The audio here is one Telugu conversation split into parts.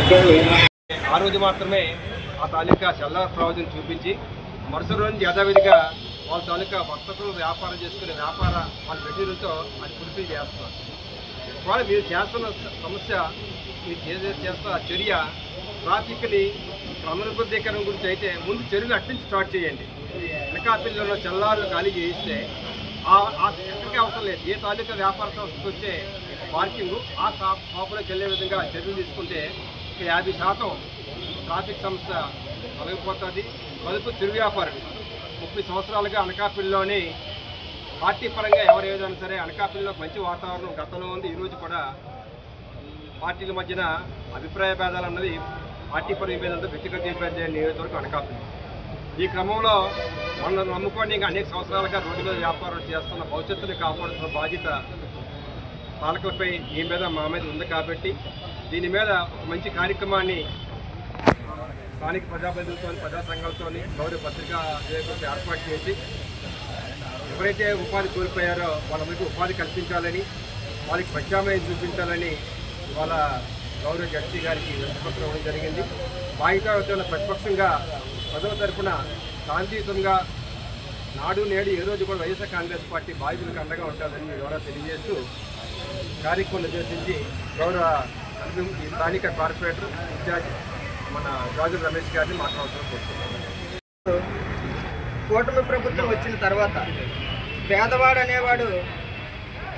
ఆ రోజు మాత్రమే ఆ తాలూకా చల్ల ప్రయోజనం చూపించి మరుసటి రోజు యథావిధిగా వాళ్ళ తాలూకా వర్తకులు వ్యాపారం చేసుకునే వ్యాపార వాళ్ళ మెటీరియల్తో అది ఫుల్ఫిల్ చేస్తున్నారు. వాళ్ళు మీరు చేస్తున్న సమస్య, మీరు చేస్తున్న చర్య ట్రాఫిక్ని క్రమబద్ధీకరణ గురించి అయితే ముందు చర్యలు అట్నుంచి స్టార్ట్ చేయండి. అనకాపల్లిలో చల్లారులు ఖాళీ చేయిస్తే ఎక్కడికి అవసరం లేదు. ఏ తాలూకా వ్యాపార సంస్థకు వచ్చే పార్కింగ్ ఆ షాపులోకి వెళ్ళే విధంగా చర్యలు తీసుకుంటే 50% ట్రాఫిక్ సమస్య తొలగిపోతుంది. మొదటి చిరు వ్యాపారం 30 సంవత్సరాలుగా అనకాపల్లిలోని పార్టీ పరంగా ఎవరు ఏదైనా సరే అనకాపల్లిలో మంచి వాతావరణం గతంలో ఉంది. ఈరోజు కూడా పార్టీల మధ్యన అభిప్రాయ భేదాలు అన్నది పార్టీ పరంగా మీద వ్యక్తిగత నియోజకవర్గం అనకాపల్లి. ఈ క్రమంలో మనం నమ్ముకొని ఇంకా అనేక సంవత్సరాలుగా రోడ్డు మీద వ్యాపారం చేస్తున్న భవిష్యత్తుని కాపాడుతున్న బాధ్యత పాలకులపై ఈ మీద మా మీద ఉంది. కాబట్టి దీని మీద ఒక మంచి కార్యక్రమాన్ని స్థానిక ప్రజాప్రతినిధులతో, ప్రజా సంఘాలతో, గౌరవ పత్రికా విలేకరులతో ఏర్పాటు చేసి ఎవరైతే ఉపాధి కోల్పోయారో వాళ్ళందరికీ ఉపాధి కల్పించాలని, వాళ్ళకి ప్రత్యామ్నాయం చూపించాలని వాళ్ళ గౌరవ జడ్జి గారికి వినతిపత్రం ఇవ్వడం జరిగింది. బాధితుల ప్రతిపక్షంగా ప్రజల తరఫున శాంతియుతంగా నాడు నేడు ఏ రోజు కూడా వైఎస్ఆర్ కాంగ్రెస్ పార్టీ బాధితులకు అండగా ఉంటుందని మీ ద్వారా తెలియజేస్తూ కార్యక్రమం నిర్దేశించి గౌరవ స్థానిక కార్పొరేటర్ ఇన్ఛార్జ్ మన రాజు రమేష్ గారిని మాట్లాడుతూ కోరుతున్నాను. కూటమి ప్రభుత్వం వచ్చిన తర్వాత పేదవాడు అనేవాడు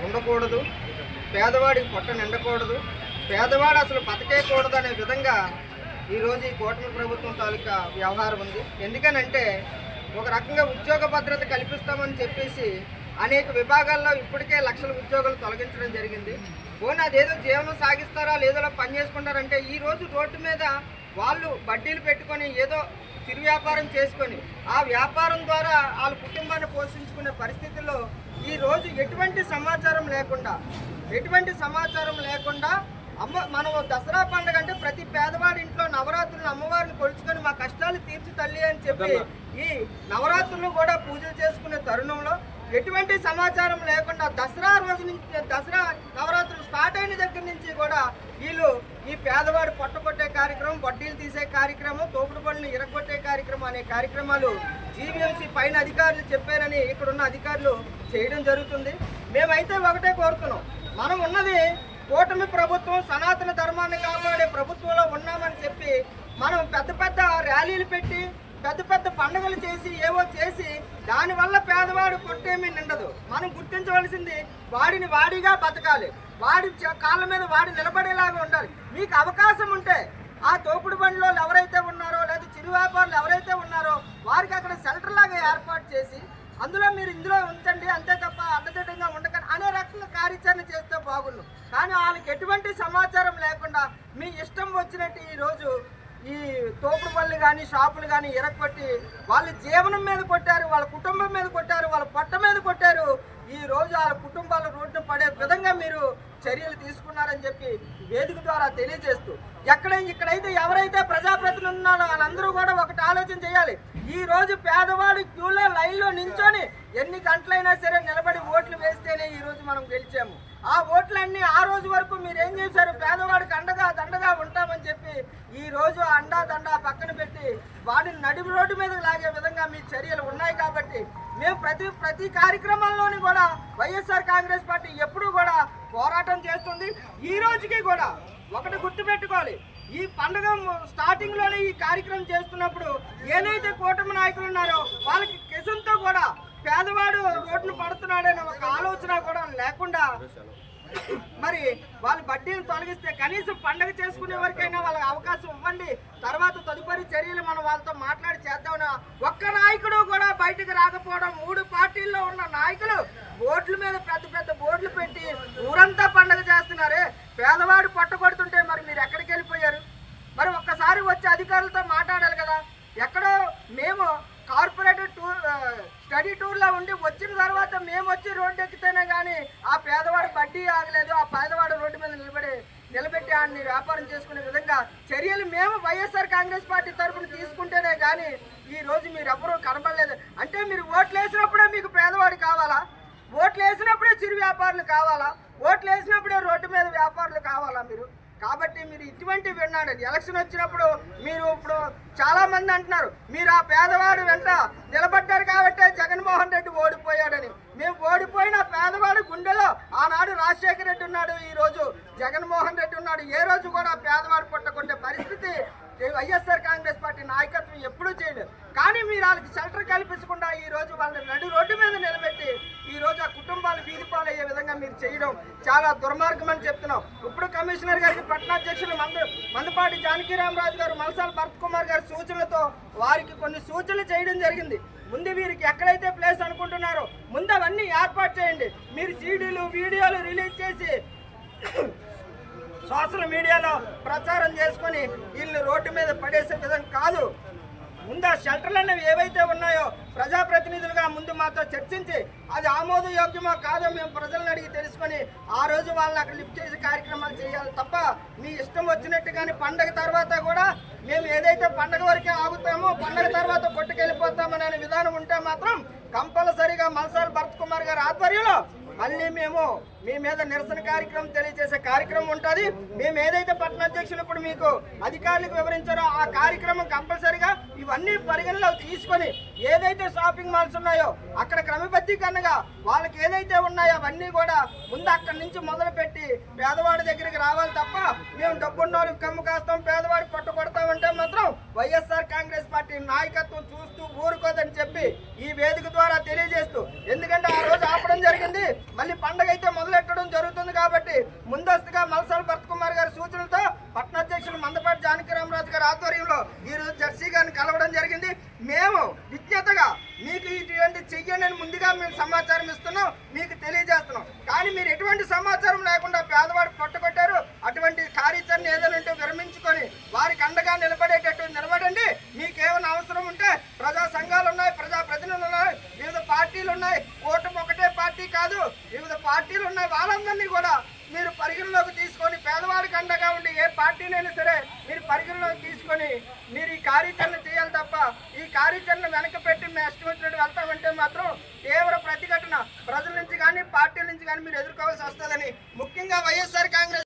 ఉండకూడదు, పేదవాడికి పొట్ట నిండకూడదు, పేదవాడు అసలు బతకేయకూడదు అనే విధంగా ఈరోజు ఈ కూటమి ప్రభుత్వం తాలూకా వ్యవహారం ఉంది. ఎందుకనంటే ఒక రకంగా ఉద్యోగ భద్రత కల్పిస్తామని చెప్పేసి అనేక విభాగాల్లో ఇప్పటికే లక్షల ఉద్యోగాలు తొలగించడం జరిగింది. పోనీ అదేదో జీవనం సాగిస్తారా లేదో పని చేసుకుంటారంటే ఈరోజు రోడ్డు మీద వాళ్ళు బడ్డీలు పెట్టుకొని ఏదో చిరు వ్యాపారం చేసుకొని ఆ వ్యాపారం ద్వారా వాళ్ళ కుటుంబాన్ని పోషించుకునే పరిస్థితుల్లో ఈరోజు ఎటువంటి సమాచారం లేకుండా మనం దసరా పండుగ అంటే ప్రతి పేదవాడి ఇంట్లో నవరాత్రులు అమ్మవారిని కొలుచుకొని మా కష్టాలు తీర్చి తల్లి అని చెప్పి ఈ నవరాత్రులు కూడా పూజలు చేసుకునే తరుణంలో ఎటువంటి సమాచారం లేకుండా దసరా రోజు నుంచి, దసరా నవరాత్రులు స్టార్ట్ అయిన దగ్గర నుంచి కూడా వీళ్ళు ఈ పేదవాడు పొట్టకొట్టే కార్యక్రమం, వడ్డీలు తీసే కార్యక్రమం, తోపుడు బండ్లు ఇరగొట్టే కార్యక్రమం అనే కార్యక్రమాలు జీవీఎంసీ పైన అధికారులు చెప్పారని ఇక్కడున్న అధికారులు చేయడం జరుగుతుంది. మేమైతే ఒకటే కోరుతున్నాం, మనం ఉన్నది కూటమి ప్రభుత్వం, సనాతన ధర్మాన్ని కాపాడే ప్రభుత్వంలో ఉన్నామని చెప్పి మనం పెద్ద పెద్ద ర్యాలీలు పెట్టి పెద్ద పెద్ద పండుగలు చేసి ఏవో చేసి దానివల్ల పేదవాడు కొట్టేమీ నిండదు. మనం గుర్తించవలసింది వాడిని వాడిగా బతకాలి, వాడి కాళ్ళ మీద వాడి నిలబడేలాగా ఉండాలి. మీకు అవకాశం ఉంటే ఆ తోపుడు బండిలో ఎవరైతే ఉన్నారో లేదా చిరు వ్యాపారులు ఎవరైతే ఉన్నారో వారికి అక్కడ షెల్టర్ లాగా ఏర్పాటు చేసి అందులో మీరు ఇందులో ఉంచండి, అంతే తప్ప అడ్డదిడ్డంగా ఉండకండి అనే రకంగా కార్యాచరణ చేస్తే బాగుండు. కానీ వాళ్ళకి ఎటువంటి సమాచారం లేకుండా మీ ఇష్టం వచ్చినట్టు ఈరోజు ఈ తోపుడు పళ్ళు కానీ షాపులు కానీ ఇరగొట్టి వాళ్ళ జీవనం మీద కొట్టారు, వాళ్ళ కుటుంబం మీద కొట్టారు, వాళ్ళ పొట్ట మీద కొట్టారు. ఈ రోజు వాళ్ళ కుటుంబాలు రోడ్డున పడే విధంగా మీరు చర్యలు తీసుకున్నారని చెప్పి వేదిక ద్వారా తెలియజేస్తూ ఇక్కడైతే ఎవరైతే ప్రజాప్రతినిధులు ఉన్నారో వాళ్ళందరూ కూడా ఒకటి ఆలోచన చేయాలి. ఈ రోజు పేదవాడు క్యూలో లైన్లో నించొని ఎన్ని గంటలైనా సరే నిలబడి ఓట్లు వేస్తేనే ఈ రోజు మనం గెలిచాము. ఆ ఓట్లన్నీ ఆ రోజు వరకు మీరు ఏం చేశారు, పేదవాడికి అండగా దండగా ఉంటామని చెప్పి ఈ రోజు అండా దండా పక్కన పెట్టి వాడిని నడిమి రోడ్డు మీద లాగే విధంగా మీ చర్యలు ఉన్నాయి. కాబట్టి మేము ప్రతి కార్యక్రమంలోని కూడా వైఎస్ఆర్ కాంగ్రెస్ పార్టీ ఎప్పుడూ కూడా పోరాటం చేస్తుంది. ఈ రోజుకి కూడా ఒకటి గుర్తుపెట్టుకోవాలి, ఈ పండుగ స్టార్టింగ్ లోనే ఈ కార్యక్రమం చేస్తున్నప్పుడు ఏదైతే కూటమి నాయకులు ఉన్నారో వాళ్ళకి కిసంతో కూడా పేదవాడు రోడ్డును పడుతున్నాడనే ఒక ఆలోచన కూడా లేకుండా మరి వాళ్ళు బడ్డీని తొలగిస్తే కనీసం పండుగ చేసుకునే వరకైనా వాళ్ళకి అవకాశం ఇవ్వండి. తర్వాత తదుపరి చర్యలు మనం వాళ్ళతో మాట్లాడి చేద్దామని ఒక్క నాయకుడు కూడా బయటకు రాకపోవడం, 3 పార్టీల్లో ఉన్న నాయకులు బోర్డుల మీద పెద్ద పెద్ద బోర్డులు పెట్టి ఊరంతా పండుగ చేస్తున్నారే, పేదవాడు పట్టకొడుతుంటే మరి మీరు ఎక్కడికి వెళ్ళిపోయారు? మరి ఒక్కసారి వచ్చి అధికారులతో మాట్లాడాలి కదా. ఎక్కడో మేము కార్పొరేటర్ స్టడీ టూర్లో ఉండి వచ్చిన తర్వాత మేము వచ్చి రోడ్డు ఎక్కితేనే కానీ ఆ పేదవాడు బడ్డీ ఆగలేదు, ఆ పేదవాడు రోడ్డు మీద నిలబెట్టి ఆయన్ని వ్యాపారం చేసుకునే విధంగా చర్యలు మేము వైఎస్ఆర్ కాంగ్రెస్ పార్టీ తరఫున తీసుకుంటేనే కానీ ఈ రోజు మీరు ఎవరూ కనబడలేదు. అంటే మీరు ఓట్లు వేసినప్పుడే మీకు పేదవాడు కావాలా? ఓట్లు వేసినప్పుడే చిరు వ్యాపారులు కావాలా? ఓట్లు వేసినప్పుడే రోడ్డు మీద వ్యాపారులు కావాలా? మీరు కాబట్టి మీరు ఇటువంటివి విన్నాడు. ఎలక్షన్ వచ్చినప్పుడు మీరు ఇప్పుడు చాలా మంది అంటున్నారు మీరు ఆ పేదవాడు వెంట నిలబడ్డారు కాబట్టి జగన్మోహన్ రెడ్డి ఓడిపోయాడని. మేము ఓడిపోయిన పేదవాడు గుండెలో ఆనాడు రాజశేఖర రెడ్డి ఉన్నాడు, ఈ రోజు జగన్మోహన్ రెడ్డి ఉన్నాడు. ఏ రోజు కూడా పేదవాడు పుట్టకుండే పరిస్థితి వైఎస్ఆర్ కాంగ్రెస్ పార్టీ నాయకత్వం ఎప్పుడూ చేయలేదు. కానీ మీరు వాళ్ళకి షెల్టర్ కల్పించకుండా ఈ రోజు వాళ్ళని నడి రోడ్డు మీద నిలబెట్టి ఈ రోజు ఆ కుటుంబాలు వీధి పాలయ్యే విధంగా మీరు చేయడం చాలా దుర్మార్గం అని చెప్తున్నాం. ఇప్పుడు కమిషనర్ గారికి పట్టణాధ్యక్షులు మందపాటి జానకిరామరాజు గారు, మలసాల భరత్ కుమార్ గారి సూచనలతో వారికి కొన్ని సూచనలు చేయడం జరిగింది. ముందు వీరికి ఎక్కడైతే ప్లేస్ అనుకుంటున్నారో ముందు అవన్నీ ఏర్పాటు చేయండి. మీరు సీడీలు వీడియోలు రిలీజ్ చేసి సోషల్ మీడియాలో ప్రచారం చేసుకొని వీళ్ళని రోడ్డు మీద పడేసే విధంగా కాదు. ముందు ఆ షెల్టర్లు అనేవి ఏవైతే ఉన్నాయో ప్రజాప్రతినిధులుగా ముందు మాతో చర్చించి అది ఆమోదయోగ్యమో కాదో మేము ప్రజలను అడిగి తెలుసుకొని ఆ రోజు వాళ్ళని అక్కడ లిఫ్ట్ చేసే కార్యక్రమాలు చేయాలి తప్ప మీ ఇష్టం వచ్చినట్టు కానీ పండగ తర్వాత కూడా మేము ఏదైతే పండగ వరకే ఆగుతామో పండగ తర్వాత కొట్టుకెళ్ళిపోతామనే విధానం ఉంటే మాత్రం కంపల్సరీగా మలసాల భరత్ కుమార్ గారి ఆధ్వర్యంలో మళ్ళీ మేము మీ మీద నిరసన కార్యక్రమం తెలియజేసే కార్యక్రమం ఉంటుంది. మేము ఏదైతే పట్టణాధ్యక్షులు ఇప్పుడు మీకు అధికారులకు వివరించారో ఆ కార్యక్రమం కంపల్సరీగా ఇవన్నీ పరిగణలో తీసుకొని ఏదైతే షాపింగ్ మాల్స్ ఉన్నాయో అక్కడ క్రమబద్ధీకరణగా వాళ్ళకి ఏదైతే ఉన్నాయో అవన్నీ కూడా ముందు అక్కడి నుంచి మొదలుపెట్టి పేదవాడి దగ్గరికి రావాలి తప్ప మేము డబ్బున్న వాళ్ళకి కమ్ము కాస్తాం పేదవాడికి పట్టుకొడతామంటే మాత్రం వైఎస్ఆర్ కాంగ్రెస్ పార్టీ నాయకత్వం చూస్తూ ఊరుకోదని చెప్పి ఈ వేదిక ద్వారా తెలియజేస్తూ, ఎందుకంటే ఆ రోజు ఆపడం జరిగింది మళ్ళీ పండగ అయితే మొదలెట్టడం జరుగుతుంది కాబట్టి ముందస్తుగా మలసాల భరత్ కుమార్ గారి సూచనలతో పట్టణాధ్యక్షులు మందపాటి జానకిరామరాజు గారి ఆధ్వర్యంలో ఈ రోజు జెర్సీ గారిని కలవడం జరిగింది. మేము విజ్ఞతగా మీకు ఇటువంటి చెయ్యండి ముందుగా మేము సమాచారం ఇస్తున్నాం, మీకు తెలియజేస్తున్నాం. కానీ మీరు ఎటువంటి సమాచారం లేకుండా పేదవాడు పట్టుకొట్టారు. అటువంటి కార్యాచరణ ఏదైనా ఉంటే విరమించుకొని వారికి అండగా నిలబడేటట్టు నిలబడండి. మీకేమైనా అవసరం ఉంటే ప్రజా సంఘాలు ఉన్నాయి, ప్రజా ప్రతినిధులు ఉన్నాయి, వివిధ పార్టీలు ఉన్నాయి. కూటమి ఒకటే పార్టీ కాదు, వివిధ పార్టీలు ఉన్నాయి. వాళ్ళందరినీ కూడా మీరు పరిగణలోకి తీసుకొని పేదవాడికి అండగా ఉండి ఏ పార్టీనైనా సరే మీరు పరిగణలోకి తీసుకొని మీరు ఈ కార్యాచరణ చేయాలి తప్ప ఈ కార్యాచరణ వెనక పెట్టి మేము ఇష్టం వచ్చినట్టు వెళ్తామంటే మాత్రం తీవ్ర ప్రతిఘటన ప్రజల నుంచి కానీ పార్టీల నుంచి కానీ మీరు ఎదుర్కోవాల్సి వస్తుందని ముఖ్యంగా వైఎస్ఆర్ కాంగ్రెస్